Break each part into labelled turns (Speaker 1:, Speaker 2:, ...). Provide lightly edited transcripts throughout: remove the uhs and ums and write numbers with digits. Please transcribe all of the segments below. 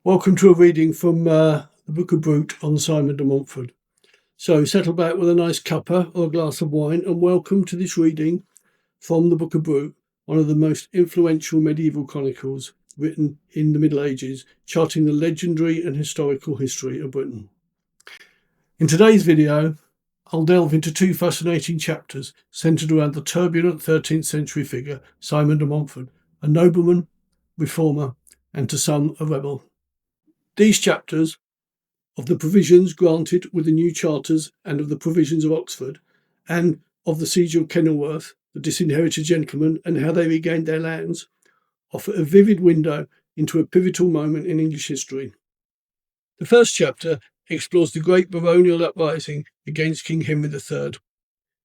Speaker 1: Welcome to a reading from the Book of Brut on Simon de Montfort. So settle back with a nice cuppa or a glass of wine and welcome to this reading from the Book of Brut, one of the most influential medieval chronicles written in the Middle Ages, charting the legendary and historical history of Britain. In today's video, I'll delve into two fascinating chapters centred around the turbulent 13th century figure, Simon de Montfort, a nobleman, reformer, and to some a rebel. These chapters of the provisions granted with the new charters and of the provisions of Oxford and of the siege of Kenilworth, the disinherited gentlemen and how they regained their lands, offer a vivid window into a pivotal moment in English history. The first chapter explores the great baronial uprising against King Henry III,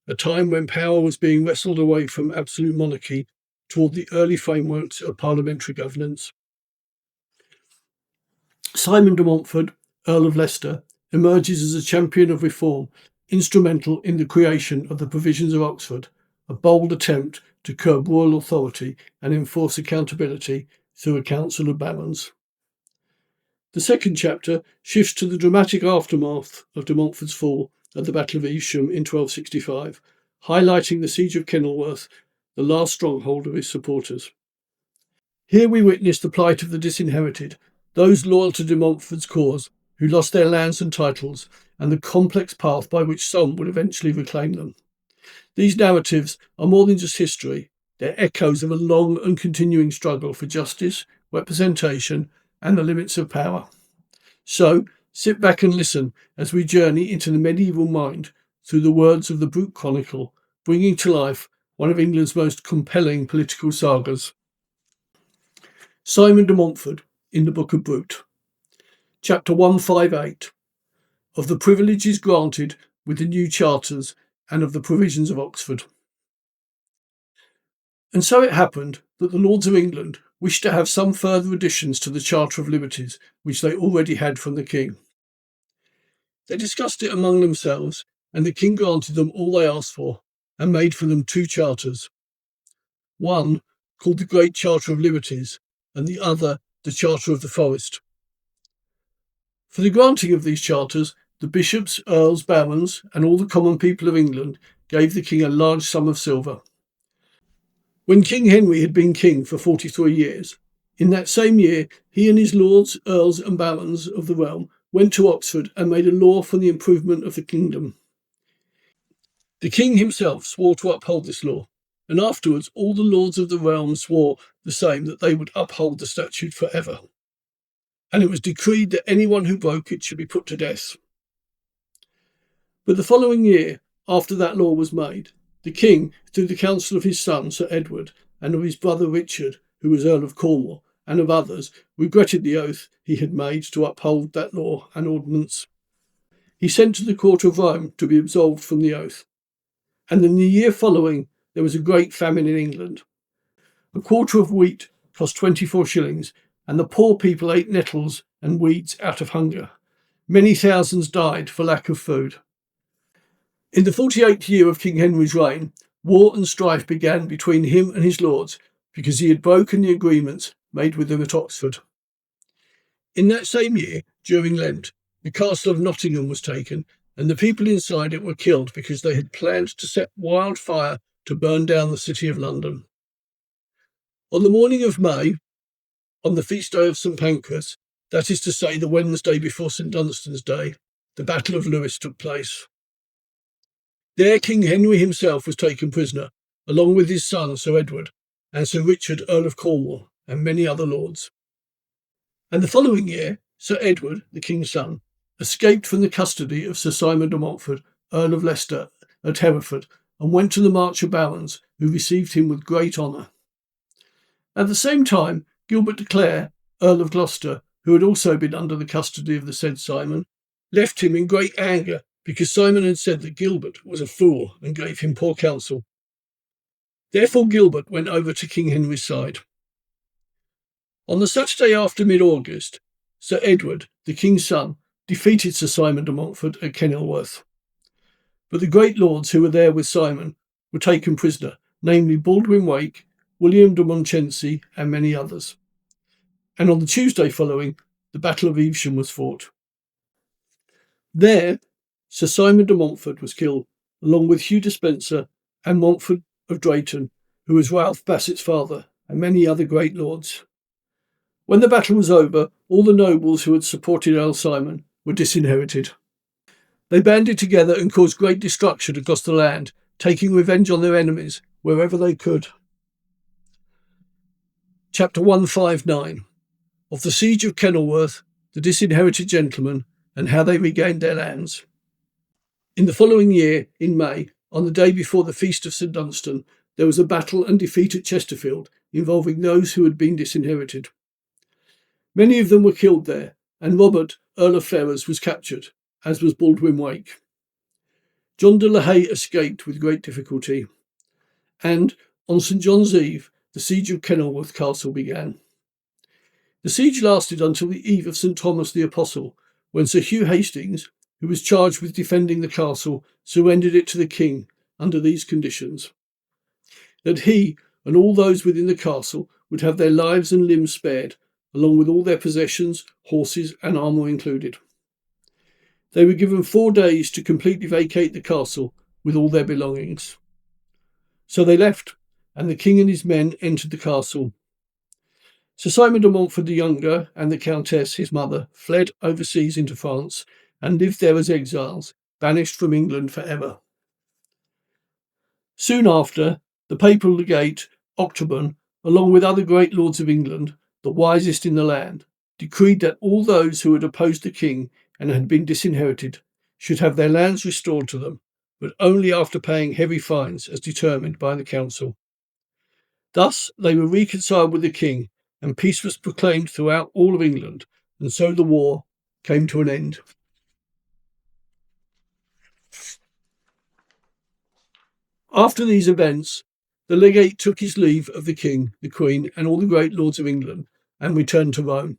Speaker 1: a time when power was being wrestled away from absolute monarchy toward the early frameworks of parliamentary governance. Simon de Montfort, Earl of Leicester, emerges as a champion of reform, instrumental in the creation of the provisions of Oxford, a bold attempt to curb royal authority and enforce accountability through a council of barons. The second chapter shifts to the dramatic aftermath of de Montfort's fall at the Battle of Evesham in 1265, highlighting the siege of Kenilworth, the last stronghold of his supporters. Here we witness the plight of the disinherited, those loyal to de Montfort's cause, who lost their lands and titles, and the complex path by which some would eventually reclaim them. These narratives are more than just history, they're echoes of a long and continuing struggle for justice, representation, and the limits of power. So, sit back and listen as we journey into the medieval mind through the words of the Brut Chronicle, bringing to life one of England's most compelling political sagas. Simon de Montfort in the Book of Brut. Chapter 158, of the privileges granted with the new charters and of the provisions of Oxford. And so it happened that the Lords of England wished to have some further additions to the Charter of Liberties, which they already had from the King. They discussed it among themselves, and the King granted them all they asked for, and made for them two charters. One, called the Great Charter of Liberties, and the other, the Charter of the Forest. For the granting of these charters, the bishops, earls, barons, and all the common people of England gave the king a large sum of silver. When King Henry had been king for 43 years, in that same year he and his lords, earls, and barons of the realm went to Oxford and made a law for the improvement of the kingdom. The king himself swore to uphold this law, and afterwards all the lords of the realm swore the same, that they would uphold the statute forever. And it was decreed that anyone who broke it should be put to death. But the following year, after that law was made, the king, through the counsel of his son Sir Edward, and of his brother Richard, who was Earl of Cornwall, and of others, regretted the oath he had made to uphold that law and ordinance. He sent to the court of Rome to be absolved from the oath. And in the year following, there was a great famine in England. A quarter of wheat cost 24 shillings, and the poor people ate nettles and weeds out of hunger. Many thousands died for lack of food. In the 48th year of King Henry's reign, war and strife began between him and his lords, because he had broken the agreements made with them at Oxford. In that same year, during Lent, the castle of Nottingham was taken, and the people inside it were killed because they had planned to set wildfire to burn down the city of London. On the morning of May, on the feast day of St. Pancras, that is to say the Wednesday before St. Dunstan's Day, the Battle of Lewes took place. There King Henry himself was taken prisoner, along with his son Sir Edward, and Sir Richard, Earl of Cornwall, and many other lords. And the following year, Sir Edward, the king's son, escaped from the custody of Sir Simon de Montfort, Earl of Leicester, at Hereford, and went to the March of Barons, who received him with great honour. At the same time, Gilbert de Clare, Earl of Gloucester, who had also been under the custody of the said Simon, left him in great anger because Simon had said that Gilbert was a fool and gave him poor counsel. Therefore Gilbert went over to King Henry's side. On the Saturday after mid-August, Sir Edward, the king's son, defeated Sir Simon de Montfort at Kenilworth. But the great lords who were there with Simon were taken prisoner, namely Baldwin Wake, William de Montmorency, and many others. And on the Tuesday following, the Battle of Evesham was fought. There, Sir Simon de Montfort was killed, along with Hugh Despenser and Montfort of Drayton, who was Ralph Bassett's father, and many other great lords. When the battle was over, all the nobles who had supported Earl Simon were disinherited. They banded together and caused great destruction across the land, taking revenge on their enemies wherever they could. Chapter 159 of the Siege of Kenilworth, the Disinherited Gentlemen, and how they regained their lands. In the following year, in May, on the day before the Feast of St Dunstan, there was a battle and defeat at Chesterfield involving those who had been disinherited. Many of them were killed there, and Robert, Earl of Ferrers, was captured, as was Baldwin Wake. John de la Haye escaped with great difficulty, and on St John's Eve, the siege of Kenilworth Castle began. The siege lasted until the eve of St Thomas the Apostle, when Sir Hugh Hastings, who was charged with defending the castle, surrendered it to the king under these conditions: that he and all those within the castle would have their lives and limbs spared, along with all their possessions, horses and armour included. They were given 4 days to completely vacate the castle with all their belongings. So they left, and the king and his men entered the castle. Sir Simon de Montfort the Younger and the Countess, his mother, fled overseas into France and lived there as exiles, banished from England for ever. Soon after, the papal legate, Octoban, along with other great lords of England, the wisest in the land, decreed that all those who had opposed the king and had been disinherited should have their lands restored to them, but only after paying heavy fines as determined by the council. Thus they were reconciled with the king, and peace was proclaimed throughout all of England, and so the war came to an end. After these events, the legate took his leave of the king, the queen, and all the great lords of England, and returned to Rome.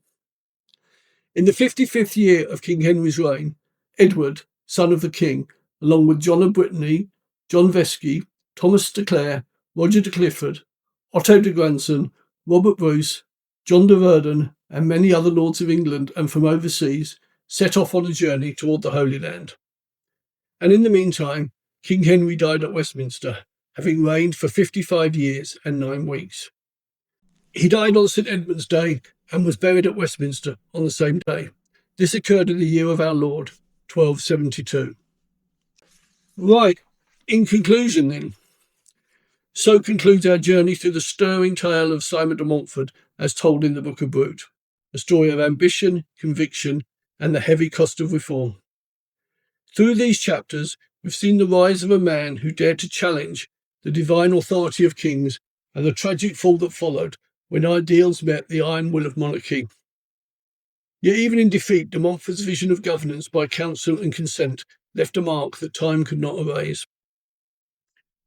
Speaker 1: In the 55th year of King Henry's reign, Edward, son of the king, along with John of Brittany, John Vesky, Thomas de Clare, Roger de Clifford, Otto de Granson, Robert Bruce, John de Verdon, and many other lords of England and from overseas, set off on a journey toward the Holy Land. And in the meantime, King Henry died at Westminster, having reigned for 55 years and 9 weeks. He died on St Edmund's Day and was buried at Westminster on the same day. This occurred in the year of our Lord, 1272. Right, in conclusion then, so concludes our journey through the stirring tale of Simon de Montfort as told in the Book of Brut, a story of ambition, conviction, and the heavy cost of reform. Through these chapters, we've seen the rise of a man who dared to challenge the divine authority of kings and the tragic fall that followed when ideals met the iron will of monarchy. Yet even in defeat, de Montfort's vision of governance by counsel and consent left a mark that time could not erase.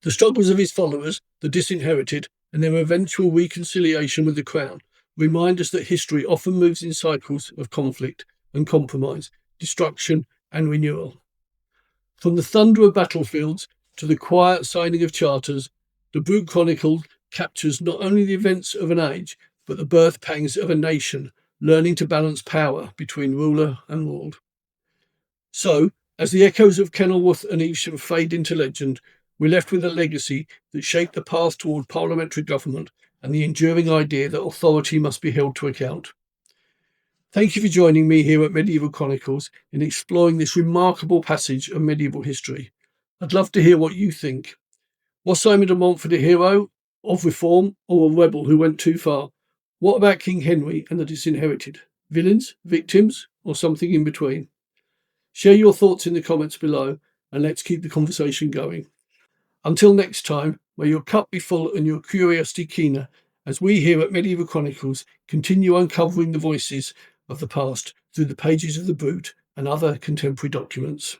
Speaker 1: The struggles of his followers, the disinherited, and their eventual reconciliation with the crown remind us that history often moves in cycles of conflict and compromise, destruction and renewal. From the thunder of battlefields to the quiet signing of charters, the Brut Chronicle captures not only the events of an age, but the birth pangs of a nation learning to balance power between ruler and ruled. So, as the echoes of Kenilworth and Evesham fade into legend, we're left with a legacy that shaped the path toward parliamentary government and the enduring idea that authority must be held to account. Thank you for joining me here at Medieval Chronicles in exploring this remarkable passage of medieval history. I'd love to hear what you think. Was Simon de Montfort a hero of reform or a rebel who went too far? What about King Henry and the disinherited? Villains, victims, or something in between? Share your thoughts in the comments below and let's keep the conversation going. Until next time, may your cup be full and your curiosity keener as we here at Medieval Chronicles continue uncovering the voices of the past through the pages of the Brut and other contemporary documents.